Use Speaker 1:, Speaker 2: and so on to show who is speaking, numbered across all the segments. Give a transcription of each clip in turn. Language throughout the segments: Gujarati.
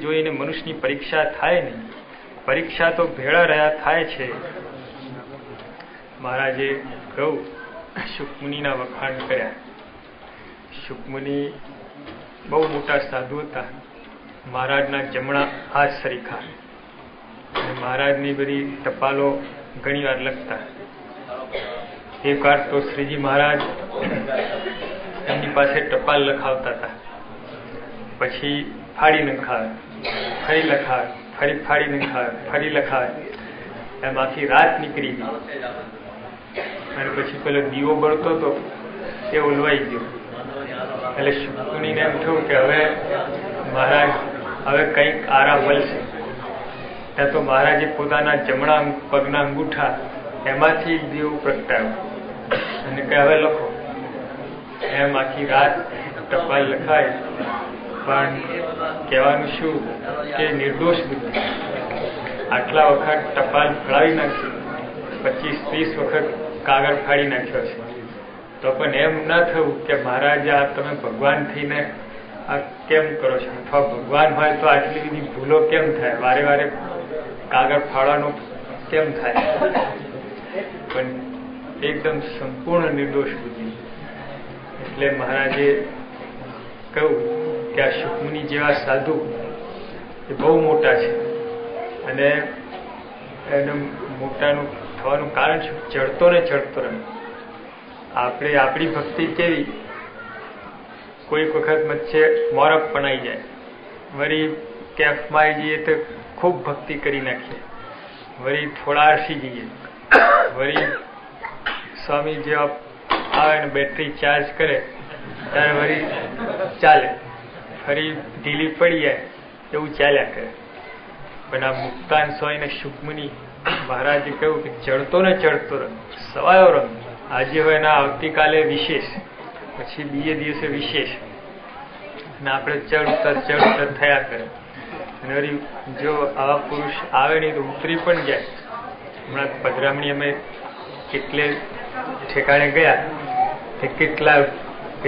Speaker 1: જોઈને મનુષ્યની પરીક્ષા થાય નહીં. પરીક્ષા તો ભેળા રહ્યા થાય છે. મહારાજે કહું શુકમુનિના વખાણ કર્યા. શુકમુનિ બહુ મોટા સાધુ હતા. મહારાજના જમણા હાથ સરીખા. અને મહારાજની બધી ટપાલો ઘણી વાર લખતા. એક વાર તો શ્રીજી મહારાજ એમની પાસે ટપાલ લખાવતા હતા. પછી ફાડી નખાવે, ફરી લખાવે, ફરી ફાડી નખાવે, ફરી લખાવે. એમ આખી રાત નીકળી ગઈ. અને પછી પેલો દીવો બળતો હતો એ ઓલવાઈ ગયો. એટલે શુકમુનિને એમ થયું કે હવે મહારાજ હવે કંઈક આરામ મળશે. ત્યાં તો મહારાજે પોતાના જમણા પગના અંગૂઠા એમાંથી દીવો પ્રગટાવ્યો અને કે હવે લખો. એમ આખી રાત ટપાલ લખાય. પણ કહેવાનું શું કે નિર્દોષ બુદ્ધિ. આટલા વખત ટપાલ ફળાવી નાખી, 25-30 વખત કાગળ ફાડી નાખ્યો છે, તો પણ એમ ના થયું કે મહારાજ આ તમે ભગવાન થઈને આ કેમ કરો છો? અથવા ભગવાન હોય તો આટલી બધી ભૂલો કેમ થાય? વારે વારે કાગળ ફાડવાનું કેમ થાય? પણ એકદમ સંપૂર્ણ નિર્દોષ બુદ્ધિ. એટલે મહારાજે કહ્યું કે આ શુકમુનિ જેવા સાધુ એ બહુ મોટા છે. અને એનું મોટાનું થવાનું કારણ શું? ચડતો ને ચડતો રહે. આપણે આપણી ભક્તિ કેવી? કોઈક વખત વચ્ચે મોરપ પણાઈ જાય, વળી કેફમાં આવી જઈએ તો ખૂબ ભક્તિ કરી નાખીએ, વળી થોડા આરસી જઈએ, વળી સ્વામી જેવા આવે ને બેટરી ચાર્જ કરે ત્યારે વળી ચાલે, ફરી ઢીલી પડી જાય, એવું ચાલ્યા કરે. પણ આ મુક્તાન સ્વામી ને શુકમુનિ મહારાજે કહ્યું કે ચડતો ને ચડતો રંગ, સવાયો રંગ. આજે હોય ને આવતીકાલે વિશેષ, પછી બીજે દિવસે વિશેષ, અને આપણે ચડ ઉતર થયા કરે. અને વળી જો આવા પુરુષ આવે નહીં તો ઉતરી પણ જાય. હમણાં પધરામણી અમે કેટલે ઠેકાણે ગયા તે કેટલા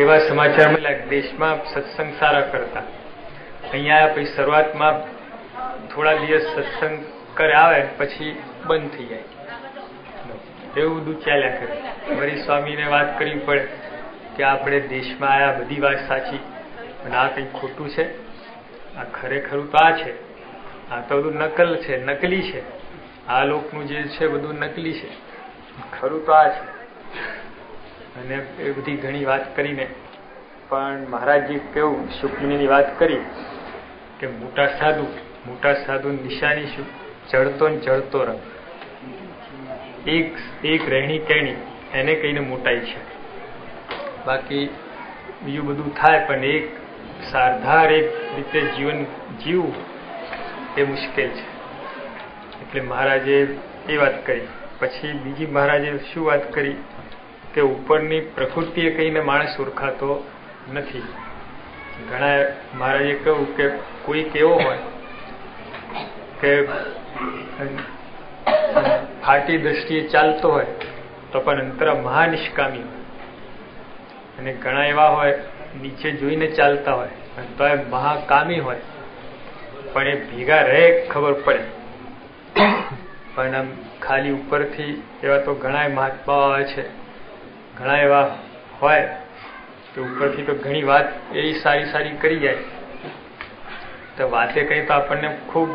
Speaker 1: એવા સમાચાર મળ્યા કે દેશમાં સત્સંગ સારા કરતા. અહીંયા આવ્યા પછી શરૂઆતમાં થોડા દિવસ સત્સંગ કરે આવે પછી બંધ થઈ જાય. એવું બધું ચાલ્યા કરે. વળી સ્વામીને વાત કરવી પડે કે આપણે દેશમાં આવ્યા, બધી વાત સાચી, અને આ કંઈક ખોટું છે, આ ખરેખરું તો આ છે, આ તો બધું નકલ છે, નકલી છે, આ લોકનું જે છે બધું નકલી છે, ખરું તો આ છે. અને એ બધી ઘણી વાત કરીને પણ મહારાજજી કેવું શુકમુનિની વાત કરી કે મોટા સાધુ નિશાની શું? ચડતો ને ચડતો રંગ. એક રહેણી કહેણી એને કહીને મોટાઈ છે. બાકી બીજું બધું થાય પણ એક સારધાર એક રીતે જીવન જીવવું એ મુશ્કેલ છે. એટલે મહારાજે એ વાત કરી. પછી બીજી મહારાજે શું વાત કરી કે ઉપરની પ્રકૃતિએ કહીને માણસ ઓળખાતો નથી. ઘણા મહારાજે કહ્યું કે કોઈક એવો હોય કે ફાટી દ્રષ્ટિએ ચાલતો હોય તો પણ અંતર મહાનિષ્કામી હોય, અને ઘણા એવા હોય નીચે જોઈને ચાલતા હોય તો એ મહાકામી હોય, પણ એ ભેગા રહે ખબર પડે. પણ આમ ખાલી ઉપરથી એવા તો ઘણા મહાત્માઓ આવે છે, ઘણા એવા હોય કે ઉપરથી તો ઘણી વાત એવી સારી કરી જાય તો વાતે કંઈ તો આપણને ખૂબ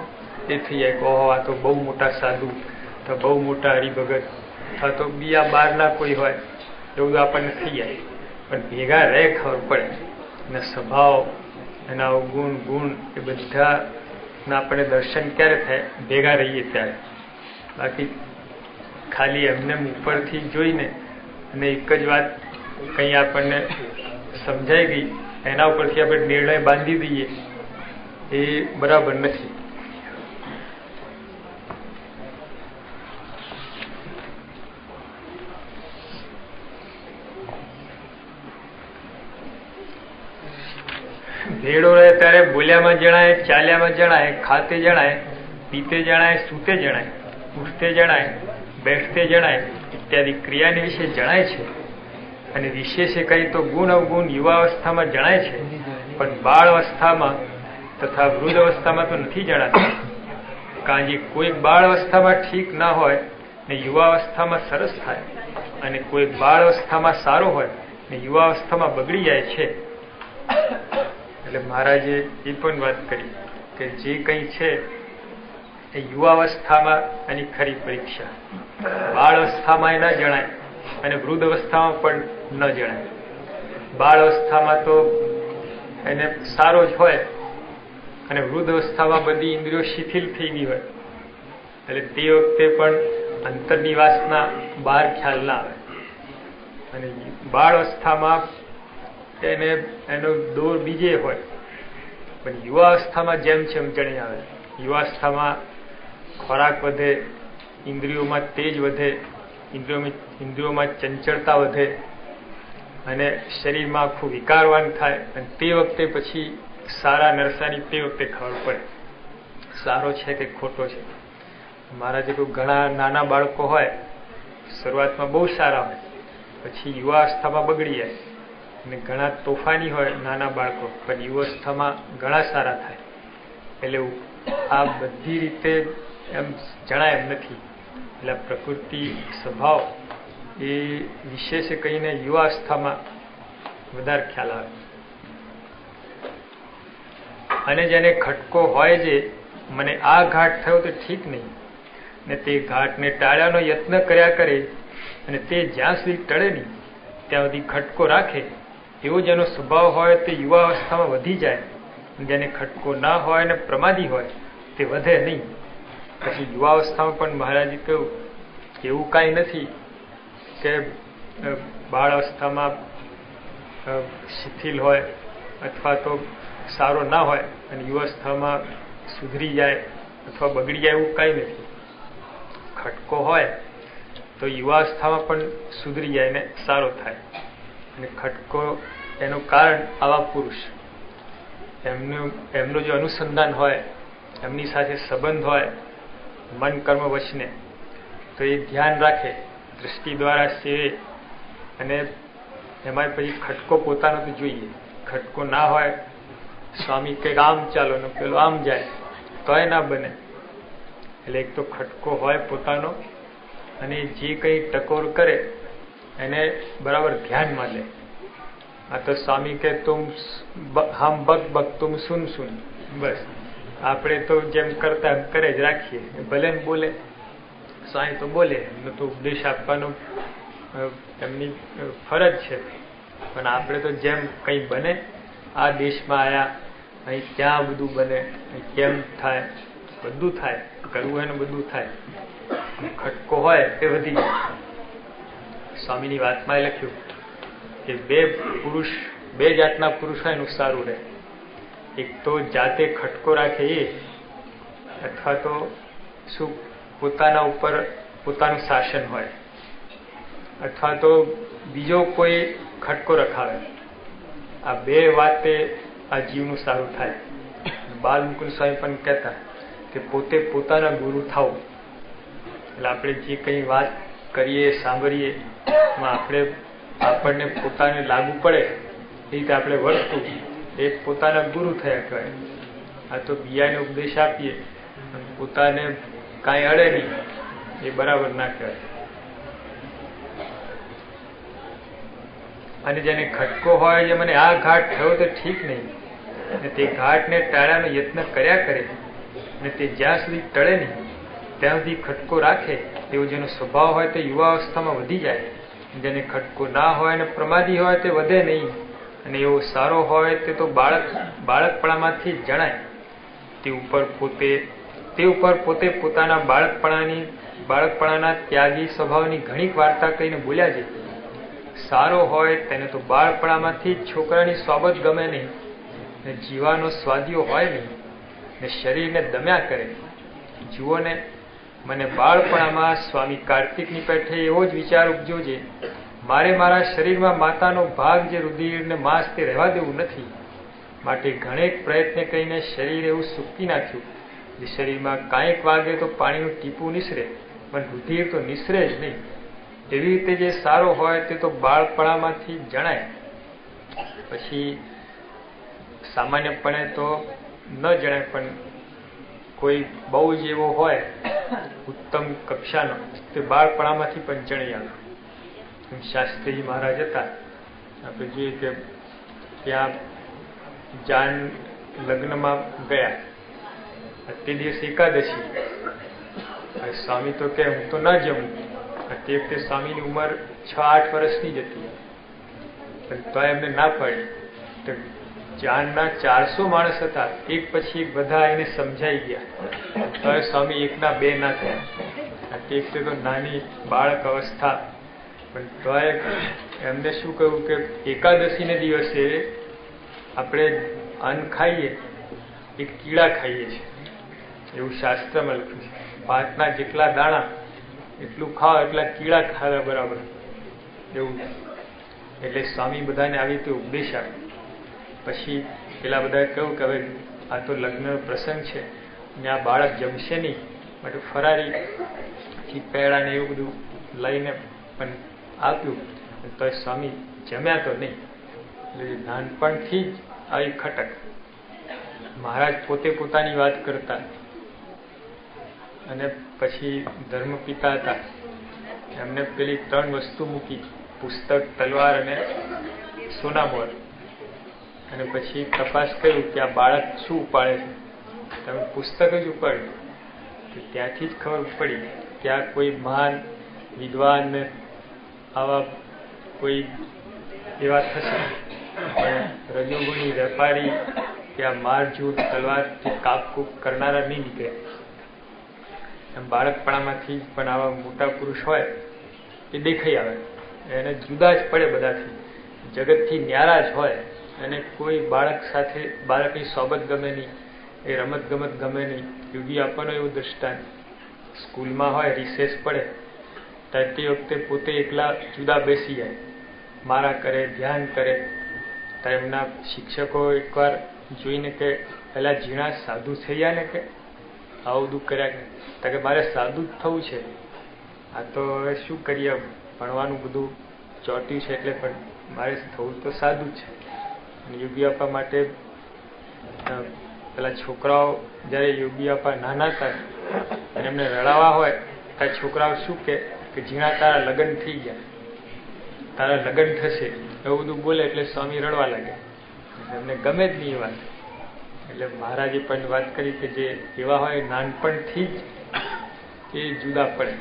Speaker 1: એ થઈ જાય કે ઓહો આ તો બહુ મોટા સાધુ, તો બહુ મોટા હરિભગત, અથવા તો બીજા બહારના કોઈ હોય એવું આપણને થઈ જાય. પણ ભેગા રહે ખબર પડે. એના સ્વભાવ, એના અવગુણ ગુણ એ બધાના આપણને દર્શન ક્યારે થાય? ભેગા રહીએ ત્યારે. બાકી ખાલી એમને ઉપરથી જોઈને અને એક જ વાત કંઈ આપણને સમજાઈ ગઈ એના ઉપરથી આપણે નિર્ણય બાંધી દઈએ એ બરાબર નથી. ભેડો રહે ત્યારે બોલ્યામાં જણાય, ચાલ્યામાં જણાય, ખાતે જણાય, પીતે જણાય, સૂતે જણાય, ઉઠતે જણાય, બેઠતે જણાય ઇત્યાદિ ક્રિયાની વિશે જણાય છે. અને વિશેષે કંઈ તો ગુણ અવગુણ યુવાવસ્થામાં જણાય છે, પણ બાળ અવસ્થામાં તથા વૃદ્ધ અવસ્થામાં તો નથી જણાતા. કારણ કે કોઈ બાળ અવસ્થામાં ઠીક ના હોય ને યુવા અવસ્થામાં સરસ થાય, અને કોઈ બાળ અવસ્થામાં સારો હોય ને યુવા અવસ્થામાં બગડી જાય છે. એટલે મહારાજે એ પણ વાત કરી કે જે કંઈ છે એ યુવા અવસ્થામાં એની ખરી પરીક્ષા, બાળ અવસ્થામાં એ ન જણાય અને વૃદ્ધ અવસ્થામાં પણ ન જણાય. બાળ અવસ્થામાં તો એને સારો જ હોય અને વૃદ્ધ અવસ્થામાં બધી ઇન્દ્રિયો શિથિલ થઈ ગઈ હોય, એટલે તે વખતે પણ અંતરની વાસના બહાર ખ્યાલ ના આવે. અને બાળ અવસ્થામાં એને એનો દોર બીજે હોય, પણ યુવા અવસ્થામાં જેમ છે એમ જણી આવે. યુવા અવસ્થામાં ખોરાક વધે, ઇન્દ્રિયોમાં તેજ વધે, ઇન્દ્રિયોમાં ચંચળતા વધે અને શરીરમાં આખું વિકારવાન થાય. અને તે વખતે પછી સારા નરસાની તે વખતે ખબર પડે સારો છે કે ખોટો છે. મહારાજે કોઈ ઘણા નાના બાળકો હોય, શરૂઆતમાં બહુ સારા હોય, પછી યુવા અવસ્થામાં બગડી જાય. અને ઘણા તોફાની હોય નાના બાળકો, પણ યુવાવસ્થામાં ઘણા સારા થાય. એટલે આ બધી રીતે એમ જણાય એમ નથી. એટલે પ્રકૃતિ સ્વભાવ એ વિશેષ કહીને યુવાવસ્થામાં વધારે ખ્યાલ આવે. અને જેને ખટકો હોય જે મને આ ઘાટ થયો તો ઠીક નહીં, ને તે ઘાટને ટાળવાનો યત્ન કર્યા કરે, અને તે જ્યાં સુધી ટળે નહીં ત્યાં સુધી ખટકો રાખે, એવો જેનો સ્વભાવ હોય તે યુવા અવસ્થામાં વધી જાય. જેને ખટકો ના હોય ને પ્રમાદી હોય તે વધે નહીં. પછી યુવા અવસ્થામાં પણ મહારાજે કહ્યું કે એવું કાંઈ નથી કે બાળ અવસ્થામાં શિથિલ હોય અથવા તો સારો ના હોય અને યુવાવસ્થામાં સુધરી જાય અથવા બગડી જાય, એવું કાંઈ નથી. ખટકો હોય તો યુવાવસ્થામાં પણ સુધરી જાય ને સારો થાય. અને ખટકો એનું કારણ આવા પુરુષ, એમનું જે અનુસંધાન હોય, એમની સાથે સંબંધ હોય મન કર્મ વચને, તો એ ધ્યાન રાખે, દ્રષ્ટિ દ્વારા સેવે. અને એમાં પછી ખટકો પોતાનો તો જોઈએ. ખટકો ના હોય, સ્વામી કંઈક આમ ચાલો ને પેલો આમ જાય તો એ ના બને. એટલે એક તો ખટકો હોય પોતાનો, અને જે કંઈ ટકોર કરે એને બરાબર ધ્યાનમાં લે. આ તો સ્વામી કે તુમ હમ બક બક તુમ સુન સુન, બસ આપણે તો જેમ કરતા એમ કરે જ રાખીએ. ભલે ને બોલે, સ્વામી તો બોલે, એમનો તો ઉપદેશ આપવાનો એમની ફરજ છે, પણ આપણે તો જેમ કંઈ બને, આ દેશમાં આવ્યા અહીં ક્યાં બધું બને, અહીં કેમ થાય, બધું થાય, કરવું હોય ને બધું થાય. ખટકો હોય તે વધી જાય. સ્વામીની વાતમાં એ લખ્યું કે બે જાતના પુરુષ હોય એનું સારું રહે. એક તો જાતે ખટકો રાખે એ, અથવા તો શું પોતાના ઉપર પોતાનું શાસન હોય, અથવા તો બીજો કોઈ ખટકો રખાવે. આ બે વાતે આ જીવનું સારું થાય. બાલ મુકુંદ સ્વામી પણ કહેતા કે પોતે પોતાના ગુરુ થાવ. એટલે આપણે જે કંઈ વાત કરીએ, સાંભળીએ, એમાં આપણને પોતાને લાગુ પડે એ રીતે આપણે વર્તવું, એ પોતાના ગુરુ થયા કહેવાય. આ તો બીજાને ઉપદેશ આપીએ અને પોતાને કાંઈ અડે નહીં, એ બરાબર ના કહેવાય. અને જેને ખટકો હોય, જે મને આ ઘાટ થયો તો ઠીક નહીં, અને તે ઘાટને ટાળવાનો યત્ન કર્યા કરે, અને તે જ્યાં સુધી ટળે નહીં ત્યાં સુધી ખટકો રાખે, એવો જેનો સ્વભાવ હોય તે યુવા અવસ્થામાં વધી જાય. જેને ખટકો ના હોય અને પ્રમાદી હોય તે વધે નહીં. અને એવો સારો હોય તે તો બાળકપણામાંથી જ જણાય. તે ઉપર પોતે પોતાના બાળકપણાના ત્યાગી સ્વભાવની ઘણી વાર્તા કહીને બોલ્યા છે. સારો હોય તેને તો બાળપણામાંથી જ છોકરાની સોબત ગમે નહીં, ને જીવાનો સ્વાદીઓ હોય નહીં, ને શરીરને દમ્યા કરે. જુઓ ને, મને બાળપણામાં સ્વામી કાર્તિકની પેઠે એવો જ વિચાર ઉપજો છે, મારે મારા શરીરમાં માતાનો ભાગ જે રુધિર ને માંસ તે રહેવા દેવું નથી. માટે ઘણેક પ્રયત્ન કરીને શરીર એવું સૂકી નાખ્યું જે શરીરમાં કાંઈક વાગે તો પાણીનું ટીપું નિસરે, પણ રુધિર તો નિસરે જ નહીં. એવી રીતે જે સારો હોય તે તો બાળપણામાંથી જણાય. પછી સામાન્યપણે તો ન જણાય, પણ કોઈ બહુ જ એવો હોય ઉત્તમ કક્ષાનો તે બાળપણામાંથી પણ જણી આવે. શાસ્ત્રીજી મહારાજ હતા, આપણે જોઈએ કે ત્યાં જાન લગ્નમાં ગયા, તે દિવસ એકાદશી. સ્વામી તો કે હું તો ના જમું. તે વખતે સ્વામીની ઉંમર 6-8 વર્ષની જ હતી, પણ તો એમને ના પાડી. તો જાનના 400 માણસ હતા, એક પછી એક બધા એને સમજાઈ ગયા. તો સ્વામી એકના બે ના થયા. તે વખતે તો નાની બાળક અવસ્થા, પણ તો એમને શું કહ્યું કે એકાદશીને દિવસે આપણે અન્ન ખાઈએ એ કીડા ખાઈએ છીએ, એવું શાસ્ત્રમાં લખ્યું છે. ભાતના જેટલા દાણા એટલું ખાઓ એટલા કીડા ખાવા બરાબર એવું. એટલે સ્વામી બધાને આવી રીતે ઉપદેશ આપ્યો. પછી પેલા બધાએ કહ્યું કે હવે આ તો લગ્નનો પ્રસંગ છે ને આ બાળક જમશે નહીં, માટે ફરારી પેડા ને એવું બધું લઈને પણ આપ્યું. તો સ્વામી જમ્યા તો નહીં. એટલે નાનપણથી જ આવી ખટક. મહારાજ પોતે પોતાની વાત કરતા, અને પછી ધર્મપિતા હતા, એમને પેલી 3 વસ્તુ મૂકી, પુસ્તક, તલવાર અને સોનામોહર. અને પછી તપાસ કર્યું કે આ બાળક શું ઉપાડે છે. તમે પુસ્તક જ ઉપાડ્યું. તો ત્યાંથી જ ખબર પડી કે આ કોઈ મહાન વિદ્વાન ને આવા કોઈ એવા થશે, રજોગુણી વેપારી કે આ મારઝૂટ તલવારથી કાપકૂપ કરનારા નહીં નીકળે. એમ બાળકપણામાંથી જ પણ આવા મોટા પુરુષ હોય એ દેખાઈ આવે, એને જુદા જ પડે બધાથી, જગતથી ન્યારા જ હોય. અને કોઈ બાળક સાથે બાળકની સોબત ગમે નહીં, એ રમત ગમત ગમે નહીં. યોગી આપવાનો એવું દ્રષ્ટાંત, સ્કૂલમાં હોય રિસેસ પડે ત્યારે તે વખતે પોતે એકલા જુદા બેસી જાય, મારા કરે, ધ્યાન કરે. ત્યારે એમના શિક્ષકો એકવાર જોઈને કે પેલા ઝીણા સાધુ થઈ ગયા ને, કે આવું બધું કર્યા કે મારે સાધુ જ થવું છે. આ તો હવે શું કરીએ, ભણવાનું બધું ચોટ્યું છે એટલે, પણ મારે થવું તો સાધુ જ છે. યોગી આપવા માટે પેલા છોકરાઓ જયારે યોગી આપવા નાના હતા અને એમને રડાવા હોય ત્યારે છોકરાઓ શું કે ઝીણા તારા લગ્ન થઈ ગયા, તારા લગ્ન થશે, એવું બધું બોલે. એટલે સ્વામી રડવા લાગે, એમને ગમે જ નહીં એ વાત. એટલે મહારાજે પણ વાત કરી કે જે એવા હોય નાનપણથી જ એ જુદા પડે,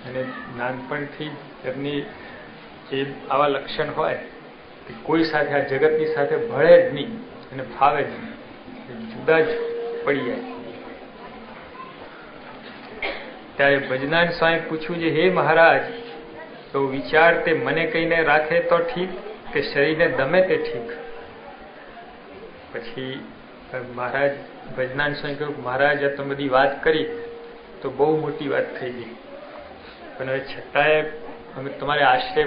Speaker 1: અને નાનપણથી જ એમની જે આવા લક્ષણ હોય કે કોઈ સાથે આ જગતની સાથે ભળે જ નહીં અને ફાવે જ નહીં, જુદા જ પડી જાય. ત્યારે ભજનાન સ્વામી પૂછ્યું છે, હે મહારાજ, તો વિચાર તે મને કહીને રાખે તો ઠીક, કે શરીરને દમે તે ઠીક. પછી મહારાજ ભજનાન સ્વામી કહ્યું, મહારાજ આ તો બધી વાત કરી તો બહુ મોટી વાત થઈ ગઈ, પણ હવે છતાંય અમે તમારે આશ્રય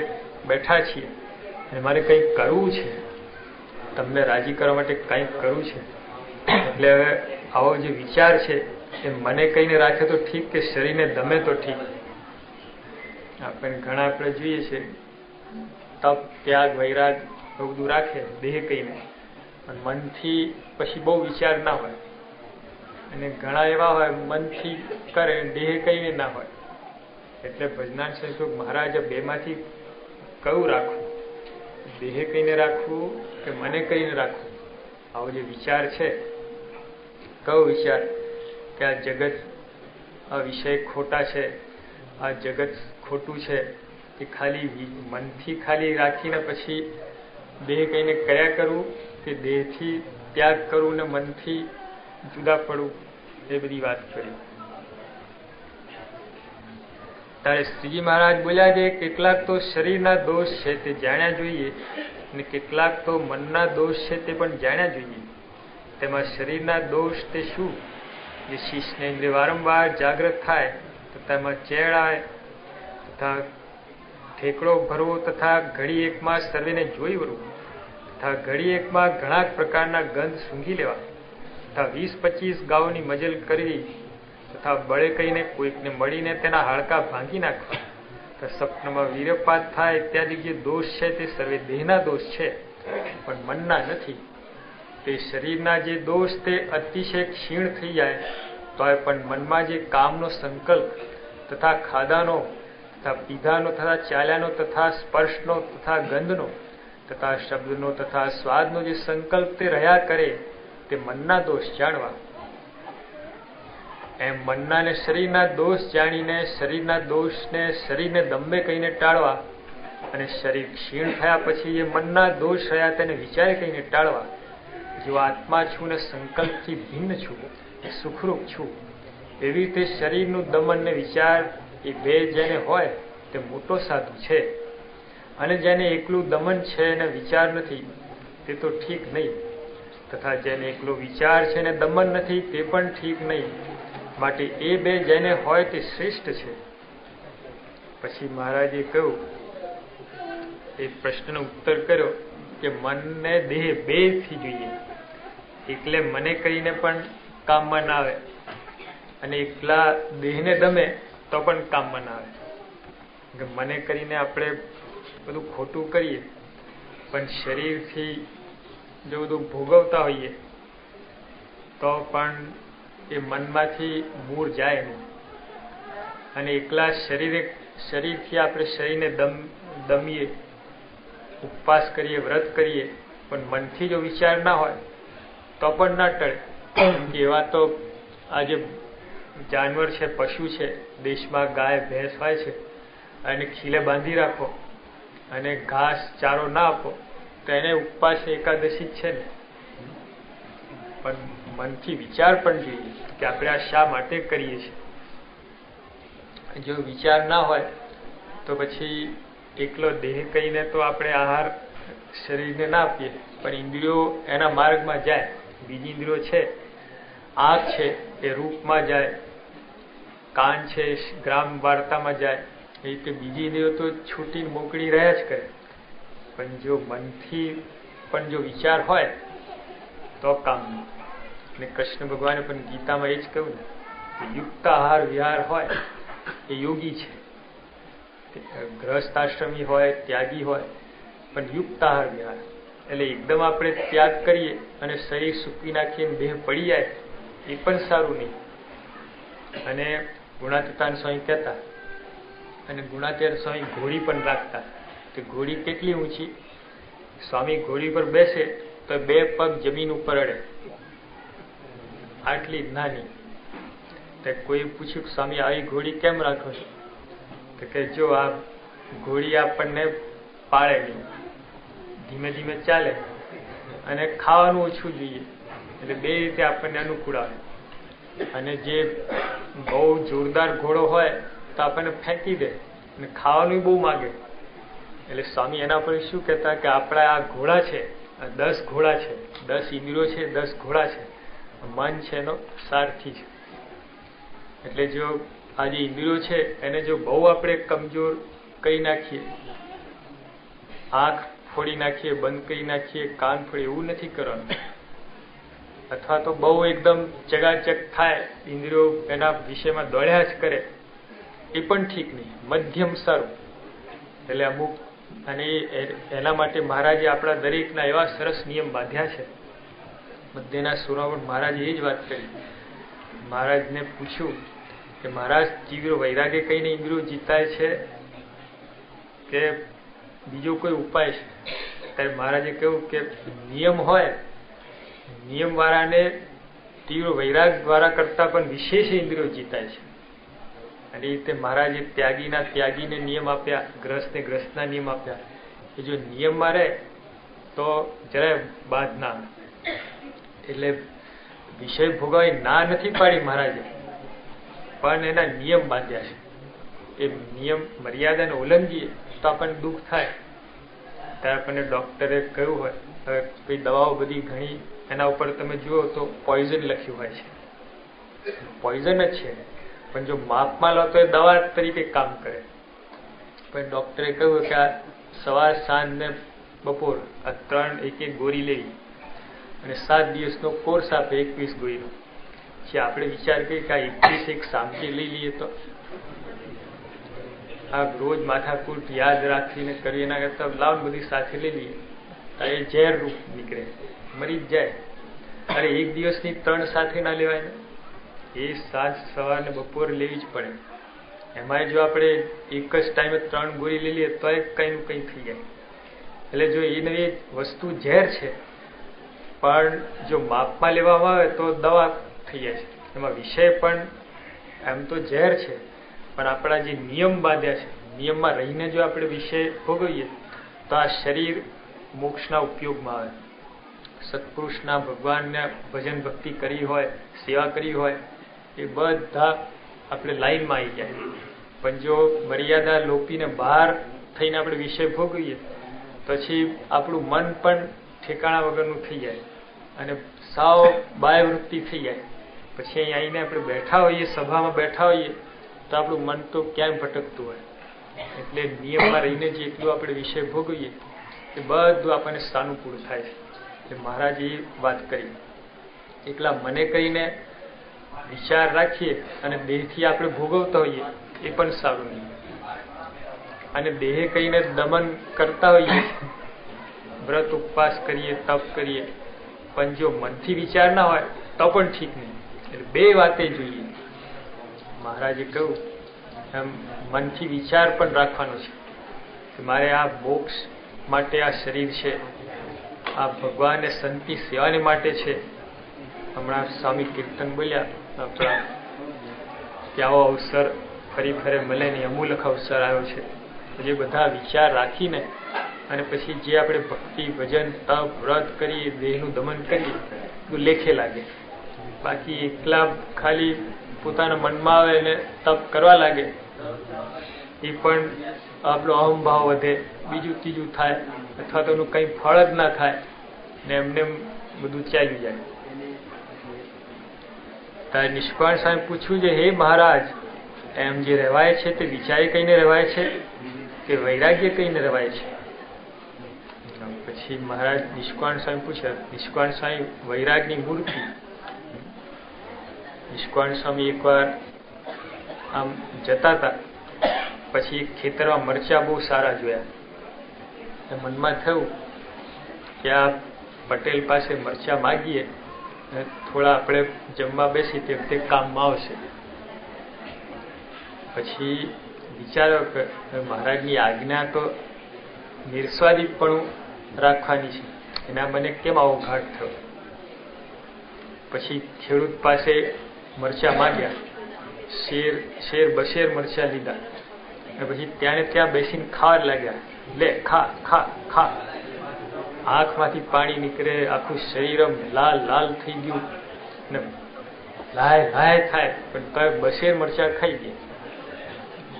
Speaker 1: બેઠા છીએ અને મારે કંઈક કરવું છે, તમને રાજી કરવા માટે કંઈક કરવું છે. એટલે હવે આવો જે વિચાર છે એ મને કહીને રાખે તો ઠીક, કે શરીરને દમે તો ઠીક. આપણને ઘણા આપણે જોઈએ છે તપ, ત્યાગ, વૈરાગ એવું બધું રાખે દેહ કહીને, પણ મનથી પછી બહુ વિચાર ના હોય. અને ઘણા એવા હોય મનથી કરે, દેહ કહીને ના હોય. એટલે ભજનાન સ્વામી મહારાજ બેમાંથી કયું રાખવું, દેહ કહીને રાખવું કે મને કહીને રાખવું? આવો જે વિચાર છે, કયો વિચાર કે આ જગત, આ વિષય ખોટા છે, આ જગત ખોટું છે, એ ખાલી મનથી ખાલી રાખીને પછી દેહ કહીને કર્યા કરવું, કે દેહથી ત્યાગ કરવું ને મનથી જુદા પડવું, એ બધી વાત કરી. ત્યારે શ્રીજી મહારાજ બોલ્યા છે, કેટલાક તો શરીરના દોષ છે તે જાણ્યા જોઈએ, અને કેટલાક તો મનના દોષ છે તે પણ જાણ્યા જોઈએ. તેમાં શરીરના દોષ તે શું? જે શીશને ઇન્દ્રિય વારંવાર જાગ્રત થાય તો તેમાં ચેડ આવે, તથા ઠેકડો ભરવો, તથા ઘડી એકમાં સર્વેને જોઈ વળવું, તથા ઘડી એકમાં ઘણા પ્રકારના ગંધ સૂંઘી લેવા, તથા 20-25 ગાઉની મજલ કરવી, તથા બળે કહીને કોઈકને મળીને તેના હાડકા ભાંગી નાખવા, તથા સપનામાં વીરપાત થાય ઇત્યાદિ જે દોષ છે તે સર્વે દેહના દોષ છે, પણ મનના નથી. તે શરીરના જે દોષ તે અતિશય ક્ષીણ થઈ જાય તો પણ મનમાં જે કામનો સંકલ્પ તથા ખાધાનો તથા પીધાનો તથા ચાલ્યાનો તથા સ્પર્શનો તથા ગંધનો તથા શબ્દનો તથા સ્વાદનો જે સંકલ્પ તે રહ્યા કરે તે મનના દોષ જાણવા. એમ મનના ને શરીરના દોષ જાણીને શરીરના દોષને શરીરને દંભે કહીને ટાળવા અને શરીર ક્ષીણ થયા પછી જે મનના દોષ રહ્યા તેને વિચારે કહીને ટાળવા. જો આત્મા છું ને સંકલ્પથી ભિન્ન છું, સુખરૂપ છું, એવી રીતે શરીરનું દમન ને વિચાર એ બે જેને હોય તે મોટો સાધુ છે, અને જેને એકલું દમન છે અને વિચાર નથી તે તો ઠીક નહીં, તથા જેને એકલો વિચાર છે ને દમન નથી તે પણ ઠીક નહીં. માટે એ બે જેને હોય તે શ્રેષ્ઠ છે. પછી મહારાજે કહ્યું, એ પ્રશ્નનો ઉત્તર કર્યો કે મન ને દેહ બે થી જોઈએ. એટલે મને કરીને પણ કામમાં ના આવે અને એકલા દેહને દમે તો પણ કામમાં ના આવે. મને કરીને આપણે બધું ખોટું કરીએ પણ શરીરથી જો બધું ભોગવતા હોઈએ તો પણ એ મનમાંથી મૂળ જાય નહીં. અને એકલા શરીરથી આપણે શરીરને દમીએ, ઉપવાસ કરીએ, વ્રત કરીએ, પણ મનથી જો વિચાર ના હોય તો પણ ના ટળે. એવા તો આજે જાનવર છે, પશુ છે, દેશમાં ગાય ભેંસ હોય છે, અને ખીલે બાંધી રાખો અને ઘાસ ચારો ના આપો તો એને ઉપવાસ એકાદશી જ છે ને. પણ મનથી વિચાર પણ જોઈએ કે આપણે આ શા માટે કરીએ છીએ. જો વિચાર ના હોય તો પછી એકલો દેહ કહીને તો આપણે આહાર શરીરને ના આપીએ, પણ ઇન્દ્રિયો એના માર્ગમાં જાય. બીજી ઇન્દ્રિયો છે, આંખ છે એ રૂપમાં જાય, કાન છે ગ્રામ વાર્તામાં જાય, એ રીતે બીજી ઇન્દ્રિયો તો છૂટી મોકળી રહ્યા જ કરે. પણ જો મનથી પણ જો વિચાર હોય તો કામનું. અને કૃષ્ણ ભગવાને પણ ગીતામાં એ જ કહ્યું ને કે યુક્ત આહાર વિહાર હોય એ યોગી છે. ગ્રહસ્થાશ્રમી હોય, ત્યાગી હોય, પણ યુક્ત આહાર વિહાર એટલે એકદમ આપણે ત્યાગ કરીએ અને શરીર સૂકવી નાખીએ, દેહ પડી જાય એ પણ સારું નહીં. અને ગુણાતીતાન સ્વામી કહેતા, અને ગુણાતીતાન સ્વામી ઘોડી પણ રાખતા. તો ઘોડી કેટલી ઊંચી? સ્વામી ઘોડી પર બેસે તો બે પગ જમીન ઉપર અડે, આટલી નાની. તો કોઈ પૂછ્યું સ્વામી આવી ઘોડી કેમ રાખો છો? તો કે જો આ ઘોડી આપણને પાળે નહીં, ધીમે ધીમે ચાલે અને ખાવાનું ઓછું જોઈએ, એટલે બે રીતે આપણને અનુકૂળ આવે. અને જે બહુ જોરદાર ઘોડો હોય તો આપણને ફેંકી દે અને ખાવાનું બહુ માગે. એટલે સ્વામી એના પર શું કહેતા કે આપણા આ ઘોડા છે, 10 ઘોડા છે, 10 ઇન્દ્રિયો છે, 10 ઘોડા છે, મન છે એનો સારથી છે. એટલે જો આ જે ઇન્દ્રિયો છે એને જો બહુ આપણે કમજોર કરી નાખીએ, આંખ ફોડી નાખીએ, બંધ કરી નાખીએ, કાન ફોડી, એવું નથી કરવાનું. અથવા તો બહુ એકદમ ચગાચગ થાય, ઇન્દ્રિયો એના વિષયમાં દોડ્યા જ કરે, એ પણ ઠીક નહીં, મધ્યમ સારું. એટલે અમુક, અને એના માટે મહારાજે આપણા દરેકના એવા સરસ નિયમ બાંધ્યા છે. મધ્યના સુરાવણ મહારાજે એ જ વાત કરી. મહારાજને પૂછ્યું કે મહારાજ તીવ્ર વૈરાગ્ય કહીને ઇન્દ્રિયો જીતાય છે કે બીજો કોઈ ઉપાય છે? ત્યારે મહારાજે કહ્યું કે નિયમ હોય, નિયમ વાળાને તીવ્ર વૈરાગ દ્વારા કરતા પણ વિશેષ ઇન્દ્રિયો જીતાય છે. અને એ રીતે મહારાજે ત્યાગીને નિયમ આપ્યા, ગ્રસ્તને ગ્રસ્તના નિયમ આપ્યા કે જો નિયમમાં રહે તો જરાય બાદ ના આવે. એટલે વિષય ભોગવવાની ના નથી પાડી મહારાજે, પણ એના નિયમ બાંધ્યા છે. એ નિયમ મર્યાદાને ઉલ્લંઘીએ તો આપણને દુઃખ થાય. ત્યારે આપણને ડોક્ટરે કહ્યું હોય, હવે કઈ દવાઓ બધી ઘણી એના ઉપર તમે જુઓ તો પોઈઝન લખ્યું હોય છે, પોઈઝન જ છે, પણ જો માપમાં લો તો એ દવા તરીકે કામ કરે. પણ ડોક્ટરે કહ્યું કે આ સવાર, સાંજ ને બપોર આ 3 એક ગોળી લેવી, અને 7 દિવસનો કોર્સ આપે 21 ગોળીનો. પછી આપણે વિચાર કરીએ કે આ 21 એક સામટી લઈ લઈએ તો આ રોજ માથાકૂટ યાદ રાખીને કરીએ, એના કરતા લાવ બધી સાથે લઈ લઈએ તો એ ઝેર રૂપ નીકળે, મરી જ જાય. અરે એક દિવસની 3 સાથે ના લેવાય ને, એ સાંજ સવાર ને બપોર લેવી જ પડે. એમાં જો આપણે એક જ ટાઈમે 3 ગોળી લઈ લઈએ તો કઈ નું કઈ થઈ જાય. એટલે જો એ નવી વસ્તુ ઝેર છે, પણ જો માપમાં લેવામાં આવે તો દવા થઈ જાય છે. એમાં વિષય પણ એમ તો ઝેર છે, પણ આપણા જે નિયમ બાંધ્યા છે, નિયમમાં રહીને જો આપણે વિષય ભોગવીએ તો આ શરીર મોક્ષના ઉપયોગમાં આવે. સત્પુરુષના ભગવાનને ભજન ભક્તિ કરી હોય, સેવા કરી હોય, એ બધા આપણે લાઈનમાં આવી જાય. પણ જો મર્યાદા લોપીને બહાર થઈને આપણે વિષય ભોગવીએ પછી આપણું મન પણ ઠેકાણા વગરનું થઈ જાય અને સાવ બાહ્ય વૃત્તિ થઈ જાય. પછી અહીં આવીને આપણે બેઠા હોઈએ, સભામાં બેઠા હોઈએ તો આપણું મન તો ક્યાંય ભટકતું હોય. એટલે નિયમમાં રહીને જેટલું આપણે વિષય ભોગવીએ એ બધું આપણને સાનુકૂળ થાય છે. એટલે મહારાજે એ વાત કરી, એકલા મને કહીને વિચાર રાખીએ અને દેહથી આપણે ભોગવતા હોઈએ એ પણ સારું નહીં. અને દેહે કહીને દમન કરતા હોઈએ, વ્રત ઉપવાસ કરીએ, તપ કરીએ, પણ જો મનથી વિચાર ના હોય તો પણ ઠીક નહીં. એટલે બે વાતે જોઈએ. મહારાજે કહ્યું એમ મનથી વિચાર પણ રાખવાનો છે કે મારે આ મોક્ષ માટે આ શરીર છે, આ ભગવાન સંતની સેવાને માટે છે. હમણાં સ્વામી કીર્તન બોલ્યા આપણા કે આવો અવસર ફરી ફરે મળે નહીં, અમૂલક અવસર આવ્યો છે. જે બધા વિચાર રાખીને અને પછી જે આપણે ભક્તિ, ભજન, તપ, વ્રત કરીએ, દેહનું દમન કરીએ તો લેખે લાગે. બાકી એકલા ખાલી પોતાના મનમાં આવે અને તપ કરવા લાગે એ પણ આપણો અહંભાવ વધે, બીજું ત્રીજું થાય, અથવા તો એનું કંઈ ફળ જ ના થાય ને એમને બધું ચાલ્યું જાય. ત્યારે નિષ્કાળ સાહેબ પૂછ્યું છે, હે મહારાજ, એમ જે રહેવાય છે તે વિચારે કહીને રહેવાય છે કે વૈરાગ્ય કહીને રહેવાય છે? પછી મહારાજ નિષ્કાળ સ્વામી પૂછ્યા. નિષ્કાળ સ્વામી વૈરાગની મૂર્તિ. નિષ્કાળ સ્વામી એકવાર આમ જતા હતા, પછી ખેતરમાં મરચા બહુ સારા જોયા. મનમાં થયું કે આ પટેલ પાસે મરચા માગીએ, થોડા આપણે જમવા બેસી તે વખતે કામમાં આવશે. પછી વિચાર્યો કે મહારાજની આજ્ઞા તો નિર્સ્વાદી પણ રાખવાની છે, એના મને કેમ આવો ઘાટ થયો? પછી ખેડૂત પાસે મરચા માંગ્યા, શેર બશેર મરચા લીધા અને પછી ત્યાં બેસીને ખાવા લાગ્યા. લે ખા ખા ખા. આંખમાંથી પાણી નીકળે, આખું શરીર લાલ લાલ થઈ ગયું ને લાય લાય થાય, પણ તો બશેર મરચા ખાઈ ગયા.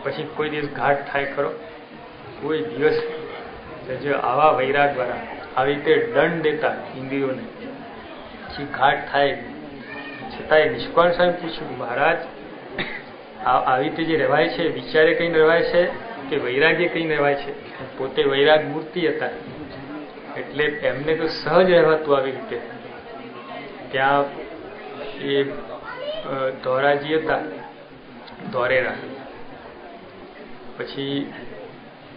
Speaker 1: પછી કોઈ દિવસ ઘાટ થાય ખરો? કોઈ દિવસ. જો આવા વૈરાગ વાળા આવી રીતે દંડ દેતા ઇન્દ્રિયોને પછી ઘાટ થાય. છતાંય નિષ્કાળ સ્વામી પૂછ્યું, મહારાજ આવી રીતે જે રહેવાય છે વિચારે કઈ રહેવાય છે કે વૈરાગ્ય કઈ રહેવાય છે? પોતે વૈરાગ મૂર્તિ હતા એટલે એમને તો સહજ રહેવાતું આવી રીતે. ત્યાં એ ધોરાજી હતા, ધોરેરા. પછી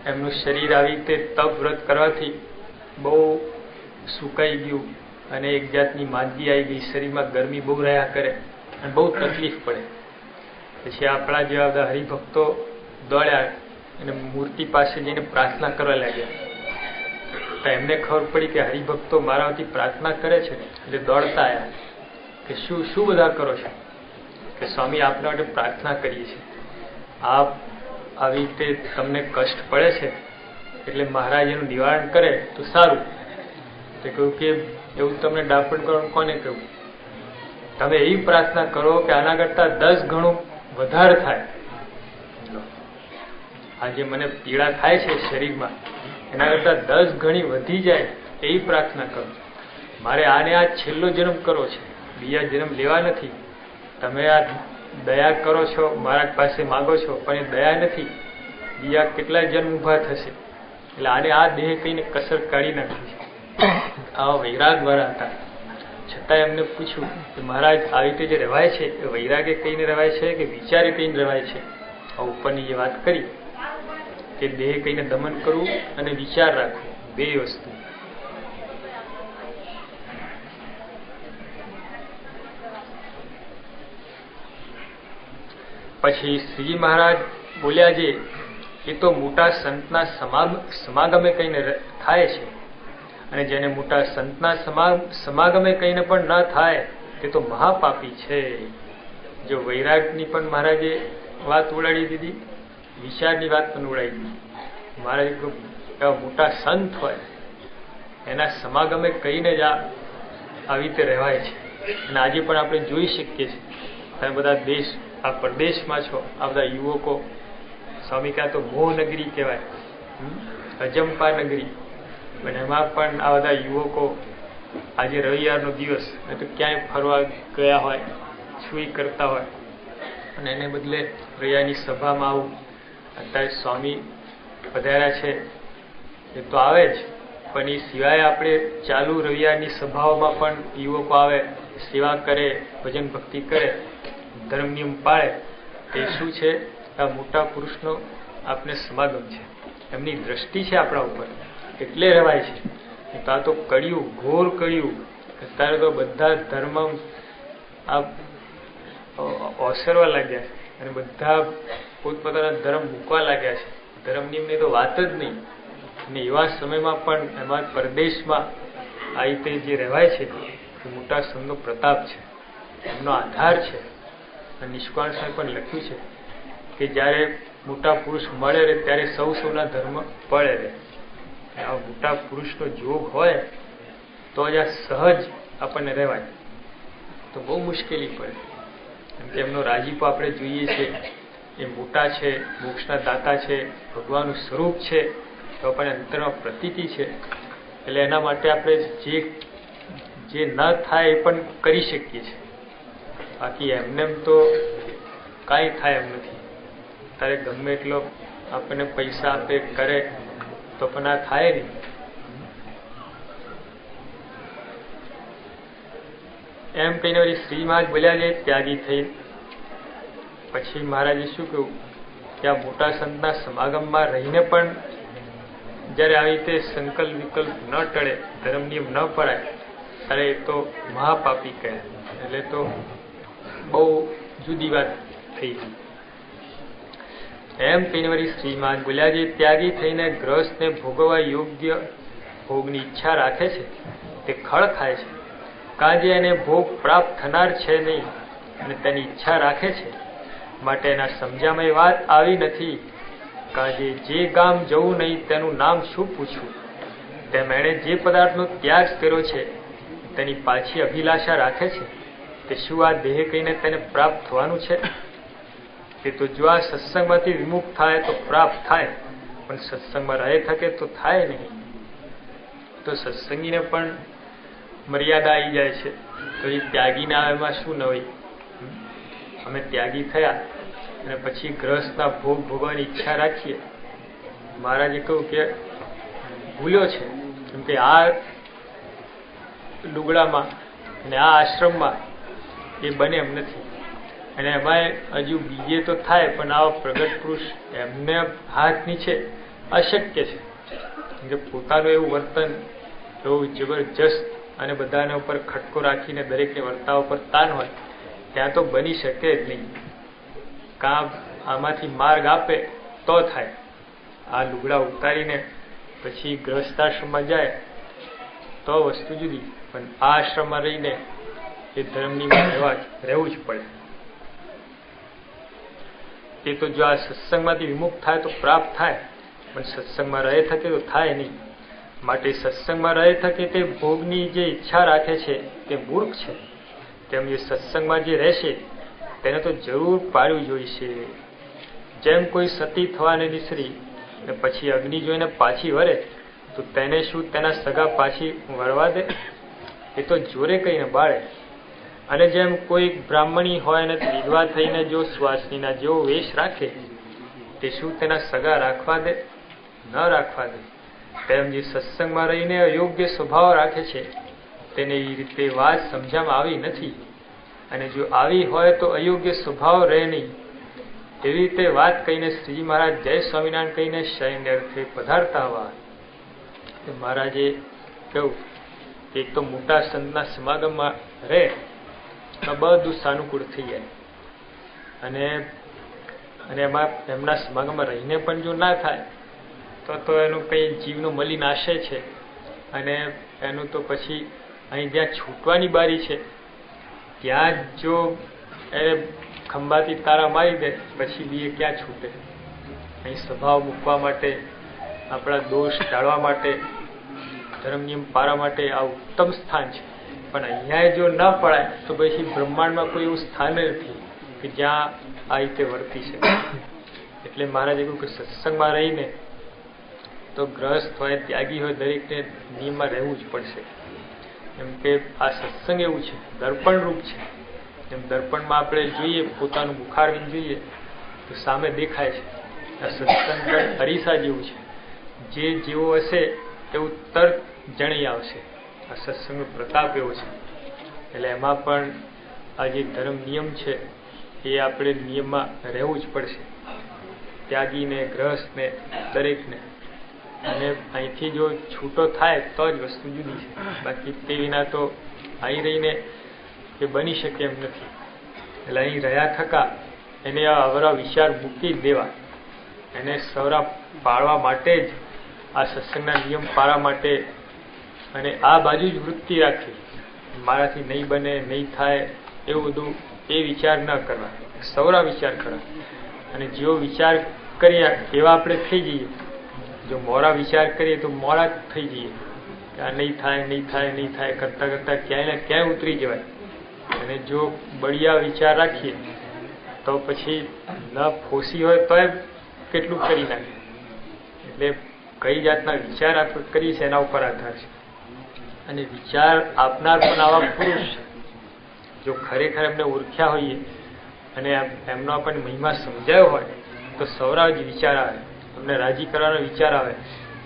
Speaker 1: એમનું શરીર આવી રીતે તપ વ્રત કરવાથી બહુ સુકાઈ ગયું અને એક જાતની માંદગી આવી ગઈ. શરીરમાં ગરમી બહુ રહ્યા કરે અને બહુ તકલીફ પડે. પછી આપણા જેવા બધા હરિભક્તો દોડ્યા અને મૂર્તિ પાસે જઈને પ્રાર્થના કરવા લાગ્યા. તો એમને ખબર પડી કે હરિભક્તો મારા વતી પ્રાર્થના કરે છે, એટલે દોડતા આવ્યા કે શું શું બધા કરો છો? કે સ્વામી આપના માટે પ્રાર્થના કરીએ છીએ, આપ આવી રીતે તમને કષ્ટ પડે છે એટલે મહારાજ એનું નિવારણ કરે તો સારું. તે કહ્યું કે એવું તમને ડાપણ કરવાનું કોને કહ્યું? તમે એવી પ્રાર્થના કરો કે આના કરતા 10 ગણું વધારે થાય. આજે મને પીડા થાય છે શરીરમાં, એના કરતા 10 ગણી વધી જાય એવી પ્રાર્થના કરો. મારે આને આ છેલ્લો જન્મ કરો છે, બીજા જન્મ લેવા નથી. તમે આ દયા કરો છો, મારા પાસે માગો છો, પણ એ દયા નથી. બીજા કેટલાય જન્મ ઉભા થશે. એટલે આને આ દેહ કહીને કસર કાઢી નાખી છે. આવા વૈરાગ વાળા હતા. છતાં એમને પૂછ્યું કે મહારાજ આવી રીતે જે રહેવાય છે એ વૈરાગે કહીને રહેવાય છે કે વિચારે કહીને રહેવાય છે? આ ઉપરની જે વાત કરી કે દેહ કહીને દમન કરવું અને વિચાર રાખવું, બે વસ્તુ. પછી શ્રીજી મહારાજ બોલ્યા છે એ તો મોટા સંતના સમાગમે કહીને થાય છે, અને જેને મોટા સંતના સમાગમે કહીને પણ ન થાય તે તો મહાપાપી છે. જો વૈરાગની પણ મહારાજે વાત ઉડાડી દીધી, વિચારની વાત પણ ઉડાડી દીધી. મહારાજ એવા મોટા સંત હોય એના સમાગમે કહીને જ આવી રીતે રહેવાય છે. અને આજે પણ આપણે જોઈ શકીએ છીએ, તમે બધા આ પ્રદેશમાં છો, આ બધા યુવકો, સ્વામી ક્યાં તો મોહનગરી કહેવાય, અજંપા નગરી, અને એમાં પણ આ બધા યુવકો આજે રવિવારનો દિવસ તો ક્યાંય ફરવા ગયા હોય, સુઈ કરતા હોય, અને એને બદલે રવિવારની સભામાં આવું અત્યારે સ્વામી પધાર્યા છે એ તો આવે જ, પણ એ સિવાય આપણે ચાલુ રવિવારની સભાઓમાં પણ યુવકો આવે, સેવા કરે, ભજન ભક્તિ કરે, ધર્મ નિયમ પાળે. એ શું છે? આ મોટા પુરુષનો આપને સમાગમ છે, એમની દ્રષ્ટિ છે આપણા ઉપર, એટલે રહેવાય છે. તો આ તો કળિયુગ, ઘોર કળિયુગ. અત્યારે તો બધા ધર્મ આ ઓસરવા લાગ્યા છે, અને બધા પોતપોતાના ધર્મ મૂકવા લાગ્યા છે. ધર્મ નિયમની તો વાત જ નહીં. અને એવા સમયમાં પણ એમાં પરદેશમાં આ રીતે જે રહેવાય છે એ મોટા સંતનો પ્રતાપ છે, એમનો આધાર છે. નિષ્કાળ સાહેબ પણ લખ્યું છે કે જ્યારે મોટા પુરુષ મળે રહે ત્યારે સૌના ધર્મ પડે રહે. આ મોટા પુરુષનો જોગ હોય તો જ આ સહજ આપણને રહેવાય, તો બહુ મુશ્કેલી પડે. કેમ કે એમનો રાજીપો આપણે જોઈએ છીએ, એ મોટા છે, મોક્ષના દાતા છે, ભગવાનનું સ્વરૂપ છે, તો આપણને અંતરમાં પ્રતીતિ છે. એટલે એના માટે આપણે જે ન થાય એ પણ કરી શકીએ છીએ. બાકી એમને તો કાંઈ થાય એમ નથી. તારે ગમે એટલો આપણને પૈસા આપે કરે તો પણ આ થાય નહીં. એમ કહીને પછી શ્રી મહારાજ બોલ્યા છે ત્યાગી થઈ. પછી મહારાજે શું કહ્યું કે આ મોટા સંતના સમાગમમાં રહીને પણ જ્યારે આવી રીતે સંકલ્પ વિકલ્પ ન ટળે, ધર્મ નિયમ ન પડાય, ત્યારે એ તો મહાપાપી કહે. એટલે તો બહુ જુદી વાત થઈ ગઈ. એમ કહીને વળી શ્રી મહારાજ બોલ્યા છે ત્યાગી થઈને ગ્રહસ્થને ભોગવવા યોગ્ય ભોગની ઈચ્છા રાખે છે તે ખળ ખાય છે. કાજે એને ભોગ પ્રાપ્ત થનાર છે નહીં અને તેની ઈચ્છા રાખે છે, માટે એના સમજામાં એ વાત આવી નથી. કાજે જે ગામ જવું નહીં તેનું નામ શું પૂછવું, તેમ એણે જે પદાર્થનો ત્યાગ કર્યો છે તેની પાછી અભિલાષા રાખે છે, તે શું આ દેહ કહીને તેને પ્રાપ્ત થવાનું છે? તે તો જો આ સત્સંગમાંથી વિમુખ થાય તો પ્રાપ્ત થાય, પણ સત્સંગમાં રહે થકે તો થાય નહીં. તો સત્સંગીને પણ મર્યાદા આવી જાય છે, તો એ ત્યાગીના એમાં શું ન હોય? અમે ત્યાગી થયા અને પછી ગ્રહસ્થના ભોગ ભોગવાની ઈચ્છા રાખીએ. મહારાજે કહ્યું કે ભૂલ્યો છે, કેમ કે આ લુગડામાં અને આ આશ્રમમાં એ બને એમ નથી. અને એમાં હજુ બીજે તો થાય, પણ આવા પ્રગટ પુરુષ એમને હાથ નીચે અશક્ય છે. કેમ કે પોતાનું એવું વર્તન એવું જબરજસ્ત અને બધાના ઉપર ખટકો રાખીને દરેકને વર્તાવ પર તાન હોય, ત્યાં તો બની શકે જ નહીં. કામ આમાંથી માર્ગ આપે તો થાય. આ લુગડા ઉતારીને પછી ગ્રહસ્થાશ્રમમાં જાય તો વસ્તુ જુદી, પણ આ આશ્રમમાં રહીને એ ધર્મની રહેવું જ પડે. એ તો જો આ સત્સંગમાંથી વિમુખ થાય તો પ્રાપ્ત થાય, પણ સત્સંગમાં રહે થકે તો થાય નહીં. માટે સત્સંગમાં રહે થકે તે ભોગની જે ઈચ્છા રાખે છે તે મૂર્ખ છે. તેમ જે સત્સંગમાં જે રહેશે તેને તો જરૂર પાડવું જોઈશે. જેમ કોઈ સતી થવાને નિસરી ને પછી અગ્નિ જોઈને પાછી વરે, તો તેને શું તેના સગા પાછી વરવા દે? એ તો જોરે કહીને બાળે. અને જેમ કોઈ બ્રાહ્મણી હોય અને વિધવા થઈને જો શ્વાસનીના જેવો વેશ રાખે, તે શું તેના સગા રાખવા દે? ન રાખવા દે. તેમ જે સત્સંગમાં રહીને અયોગ્ય સ્વભાવ રાખે છે તેને એ રીતે વાત સમજવામાં આવી નથી. અને જો આવી હોય તો અયોગ્ય સ્વભાવ રહે નહીં. એવી રીતે વાત કહીને શ્રીજી મહારાજ જય સ્વામિનારાયણ કહીને શયન અર્થે પધારતા હવા. મહારાજે કહ્યું કે એક તો મોટા સંતના સમાગમમાં રહે તો બધું સાનુકૂળ થઈ જાય. અને અને એમાં એમના સમાગમમાં રહીને પણ જો ના થાય તો એનું કંઈ જીવનો મલિન આશય છે, અને એનું તો પછી અહીં જ્યાં છૂટવાની બારી છે ત્યાં જો એ ખંભાતી તારા મારી દે પછી બી એ ક્યાં છૂટે. અહીં સ્વભાવ મૂકવા માટે, આપણા દોષ ટાળવા માટે, ધર્મ નિયમ પાળવા માટે આ ઉત્તમ સ્થાન છે. પણ અહીંયા જો ન પડાય તો પછી બ્રહ્માંડમાં કોઈ એવું સ્થાન નથી કે જ્યાં આ રીતે વર્તી શકે. એટલે મહારાજે કહ્યું કે સત્સંગમાં રહીને તો ગ્રહસ્થ હોય, ત્યાગી હોય, દરેકને નિયમમાં રહેવું જ પડશે. એમ કે આ સત્સંગ એવું છે, દર્પણ રૂપ છે. એમ દર્પણમાં આપણે જોઈએ, પોતાનું મુખારવિંદ જોઈએ તો સામે દેખાય છે. આ સત્સંગ અરીસા જેવું છે, જે જેવો હશે એવું તરત જણી આવશે. આ સત્સંગનો પ્રતાપ એવો છે. એટલે એમાં પણ આ જે ધર્મ નિયમ છે એ આપણે નિયમમાં રહેવું જ પડશે, ત્યાગીને, ગ્રહસ્થને, દરેકને. અને અહીંથી જો છૂટો થાય તો જ વસ્તુ જુદી છે, બાકી તે વિના તો અહીં રહીને એ બની શકે એમ નથી. એટલે અહીં રહ્યા થકા એને આ અવરા વિચાર મૂકી જ દેવા, એને સવરા પાળવા માટે જ, આ સત્સંગના નિયમ પાળવા માટે, અને આ બાજુ જ વૃત્તિ રાખવી. મારાથી નહીં બને, નહીં થાય એવું બધું એ વિચાર ન કરવા, સવરા વિચાર કરવા. અને જેવો વિચાર કરીએ એવા આપણે થઈ જઈએ. જો મોડા વિચાર કરીએ તો મોડા જ થઈ જઈએ, કે આ નહીં થાય, નહીં થાય, નહીં થાય કરતાં કરતાં ક્યાંય ને ક્યાંય ઉતરી જવાય. અને જો બળિયા વિચાર રાખીએ તો પછી ન ફોસી હોય તો કેટલું કરી નાખે. એટલે કઈ જાતના વિચાર આપણે કરીએ છીએ એના ઉપર આધાર છે. અને વિચાર આપનાર પણ આવા પુરુષ છે. જો ખરેખર એમને ઓળખ્યા હોઈએ અને એમનો આપણને મહિમા સમજાયો હોય તો સૌરા જ વિચાર આવે, એમને રાજી કરવાનો વિચાર આવે,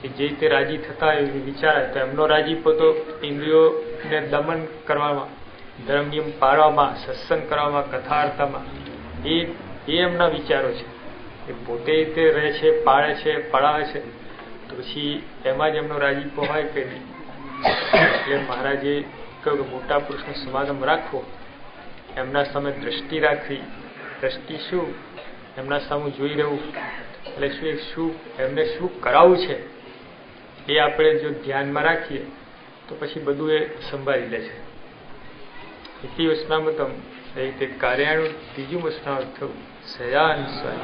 Speaker 1: કે જે રીતે રાજી થતા હોય એ વિચાર આવે. તો એમનો રાજીપો તો ઇન્દ્રિયોને દમન કરવામાં, ધર્મ નિયમ પાળવામાં, સત્સંગ કરવામાં, કથાર્થમાં, એ એમના વિચારો છે. એ પોતે રીતે રહે છે, પાળે છે, પળાવે છે, તો પછી એમાં જ એમનો રાજીપો હોય કે નહીં. એટલે મહારાજે કહ્યું કે મોટા પુરુષનો સમાગમ રાખવો, એમના સામે દ્રષ્ટિ રાખવી. દ્રષ્ટિ શું? એમના સામે જોઈ રહેવું. એટલે શું એમને શું કરાવવું છે એ આપણે જો ધ્યાનમાં રાખીએ તો પછી બધું એ સંભાળી લે છે. ઇતિ વચનામૃતમ એ રીતે કાર્યાનું ત્રીજું વચનામૃત થયું. સયાન સ્વાય.